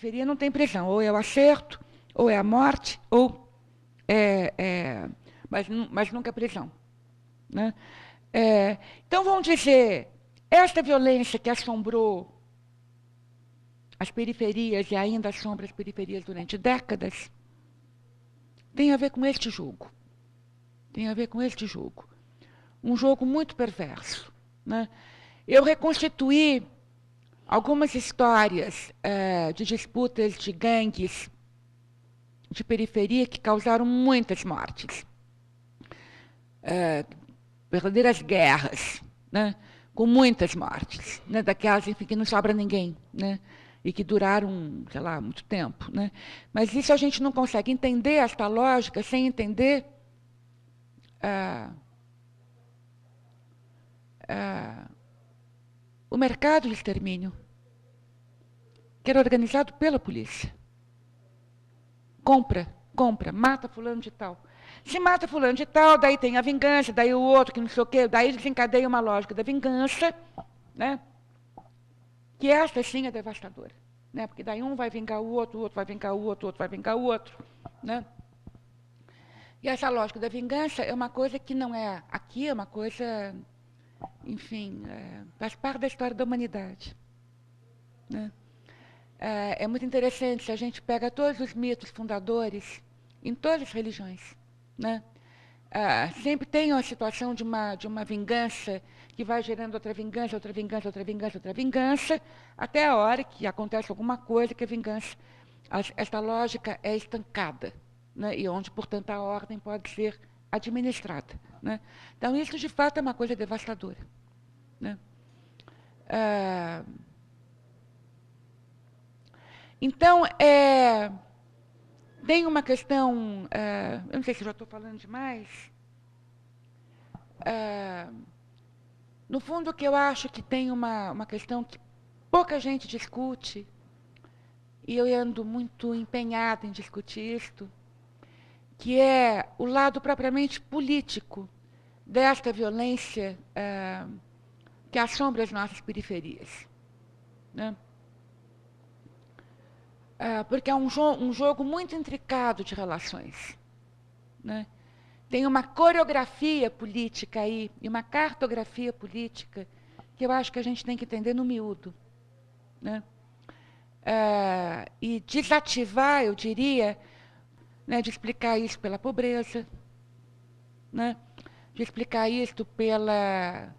periferia não tem prisão. Ou é o acerto, ou é a morte, ou mas nunca a prisão. Né? Então, vamos dizer, esta violência que assombrou as periferias e ainda assombra as periferias durante décadas, tem a ver com este jogo. Tem a ver com este jogo. Um jogo muito perverso. Né? Eu reconstituí algumas histórias de disputas de gangues de periferia que causaram muitas mortes. Verdadeiras guerras, né? Com muitas mortes, né? Daquelas, enfim, que não sobra ninguém, né? E que duraram, sei lá, muito tempo. Né? Mas isso a gente não consegue entender, esta lógica, sem entender o mercado de extermínio, que era organizado pela polícia. Compra, mata fulano de tal. Se mata fulano de tal, daí tem a vingança, daí o outro que não sei o quê, daí desencadeia uma lógica da vingança, né? Que esta sim é devastadora. Né? Porque daí um vai vingar o outro vai vingar o outro, o outro vai vingar o outro. Né? E essa lógica da vingança é uma coisa que não é aqui, é uma coisa, enfim, faz parte da história da humanidade. Né? É muito interessante se a gente pega todos os mitos fundadores em todas as religiões. Né? Sempre tem uma situação de uma vingança que vai gerando outra vingança, outra vingança, outra vingança, outra vingança, até a hora que acontece alguma coisa que a vingança, esta lógica é estancada, né? E onde, portanto, a ordem pode ser administrada. Né? Então, isso, de fato, é uma coisa devastadora. Né? Então, tem uma questão, eu não sei se eu já estou falando demais, no fundo, o que eu acho que tem uma questão que pouca gente discute, e eu ando muito empenhada em discutir isto, que é o lado propriamente político desta violência que assombra as nossas periferias. Né? Porque é um jogo muito intricado de relações. Né? Tem uma coreografia política aí, e uma cartografia política, que eu acho que a gente tem que entender no miúdo. Né? E desativar, eu diria, né, de explicar isso pela pobreza, né, de explicar isso pela...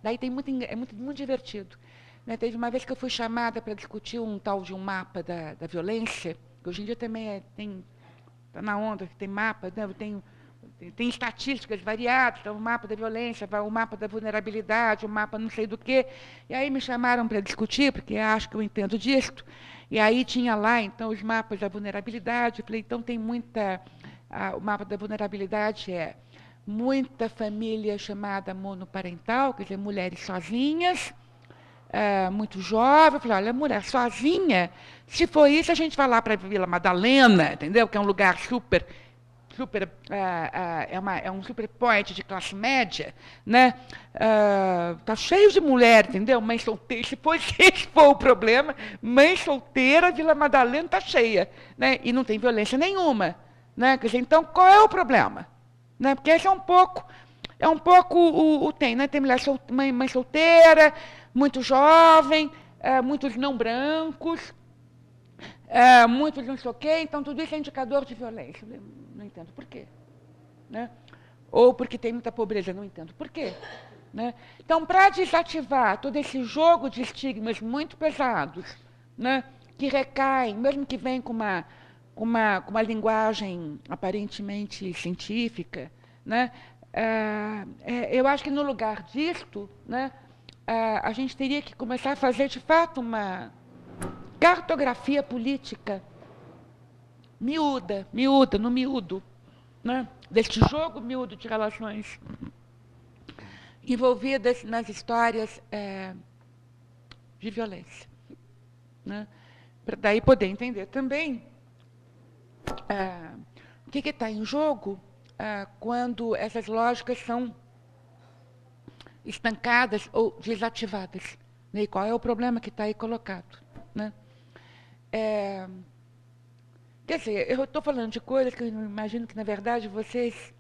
Daí tem muito divertido. Né? Teve uma vez que eu fui chamada para discutir um tal de um mapa da violência, que hoje em dia também está na onda, que tem mapa, né? Tem estatísticas variadas, então o mapa da violência, o mapa da vulnerabilidade, o mapa não sei do quê. E aí me chamaram para discutir, porque acho que eu entendo disso. E aí tinha lá, então, os mapas da vulnerabilidade. Eu falei, então tem muita... o mapa da vulnerabilidade é muita família chamada monoparental, quer dizer, mulheres sozinhas, muito jovem. Eu falei, olha, mulher sozinha, se for isso, a gente vai lá para a Vila Madalena, entendeu? Que é um lugar super é um super point de classe média, né? Tá cheio de mulher, entendeu? Mãe solteira, se esse for o problema, mãe solteira, Vila Madalena está cheia, né? E não tem violência nenhuma, né? Quer dizer, então qual é o problema? Né? Porque esse é um pouco o tem, né? Tem mãe solteira, muito jovem, muitos não brancos, muitos não sei o quê, então tudo isso é indicador de violência. Eu não entendo por quê. Né? Ou porque tem muita pobreza, não entendo por quê. Né? Então, para desativar todo esse jogo de estigmas muito pesados, né, que recaem, mesmo que venham com uma linguagem aparentemente científica, né, eu acho que no lugar disto, né, a gente teria que começar a fazer, de fato, uma cartografia política miúda, no miúdo, né? Deste jogo miúdo de relações envolvidas nas histórias de violência. Né? Para daí poder entender também o que está em jogo quando essas lógicas são estancadas ou desativadas. Né? E qual é o problema que está aí colocado. Né? É, quer dizer, eu estou falando de coisas que eu imagino que, na verdade, vocês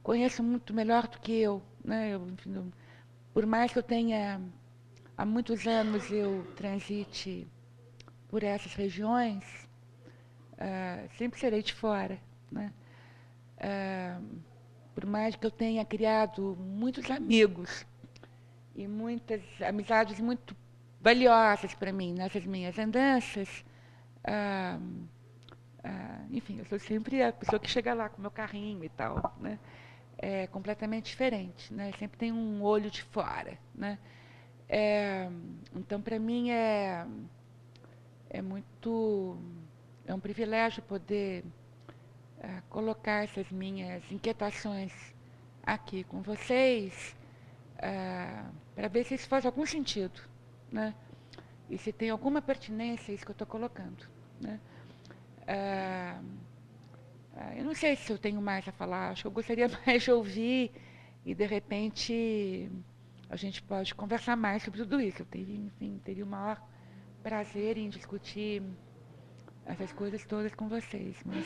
conheçam muito melhor do que eu. Né? Enfim, por mais que eu tenha, há muitos anos, eu transite por essas regiões, sempre serei de fora. Né? Ah, por mais que eu tenha criado muitos amigos e muitas amizades muito valiosas para mim nessas minhas andanças, ah, enfim, eu sou sempre a pessoa que chega lá com o meu carrinho e tal, né? É completamente diferente, né? Sempre tem um olho de fora, né? É, então, para mim, é muito... É um privilégio poder colocar essas minhas inquietações aqui com vocês, para ver se isso faz algum sentido, né? E se tem alguma pertinência isso que eu estou colocando, né? Eu não sei se eu tenho mais a falar, acho que eu gostaria mais de ouvir e, de repente, a gente pode conversar mais sobre tudo isso. Eu teria, enfim, teria o maior prazer em discutir essas coisas todas com vocês, mas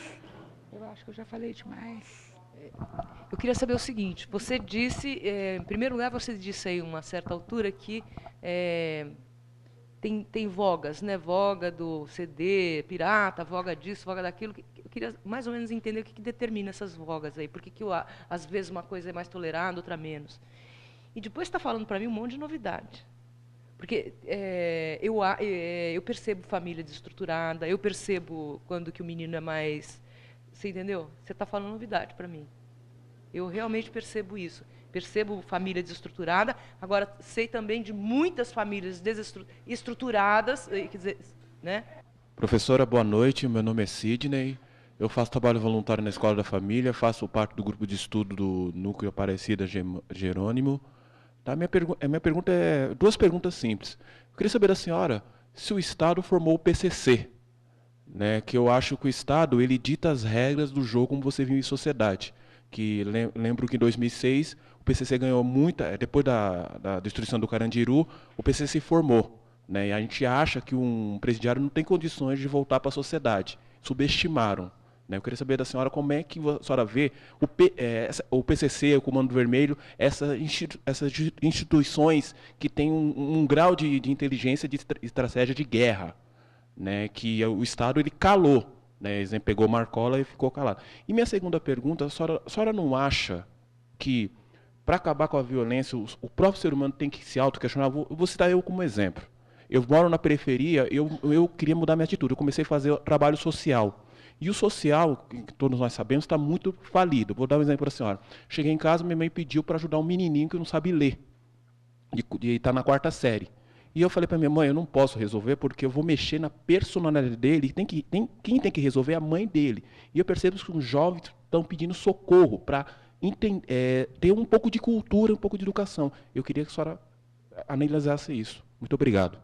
eu acho que eu já falei demais. Eu queria saber o seguinte, você disse, em primeiro lugar, você disse aí, uma certa altura, que tem vogas, né? Voga do CD, pirata, voga disso, voga daquilo. Eu queria mais ou menos entender o que determina essas vogas aí. Por que às vezes uma coisa é mais tolerada, outra menos. E depois está falando para mim um monte de novidade. Porque eu percebo família desestruturada, eu percebo quando que o menino é mais... Você entendeu? Você está falando novidade para mim. Eu realmente percebo isso. Percebo família desestruturada. Agora, sei também de muitas famílias desestruturadas, quer dizer, né? Professora, boa noite. Meu nome é Sidney. Eu faço trabalho voluntário na Escola da Família, faço parte do grupo de estudo do Núcleo Aparecida Jerônimo. Tá? Minha pergunta é duas perguntas simples. Eu queria saber da senhora se o Estado formou o PCC, né? Que eu acho que o Estado ele dita as regras do jogo como você vive em sociedade. Que lembro que em 2006 o PCC ganhou muita, depois da destruição do Carandiru, o PCC se formou, né? E a gente acha que um presidiário não tem condições de voltar para a sociedade. Subestimaram. Né? Eu queria saber da senhora como é que a senhora vê o PCC, o Comando Vermelho, essas instituições que têm um grau de inteligência de estratégia de guerra, né, que o Estado ele calou, né, exemplo, pegou Marcola e ficou calado. E minha segunda pergunta, a senhora não acha que para acabar com a violência o próprio ser humano tem que se autoquestionar? Vou citar eu como exemplo. Eu moro na periferia, eu queria mudar minha atitude, eu comecei a fazer trabalho social. E o social, que todos nós sabemos, está muito falido. Vou dar um exemplo para a senhora. Cheguei em casa, minha mãe pediu para ajudar um menininho que não sabe ler, e está na quarta série. E eu falei para minha mãe, eu não posso resolver porque eu vou mexer na personalidade dele. Quem tem que resolver é a mãe dele. E eu percebo que os jovens estão pedindo socorro para ter um pouco de cultura, um pouco de educação. Eu queria que a senhora analisasse isso. Muito obrigado.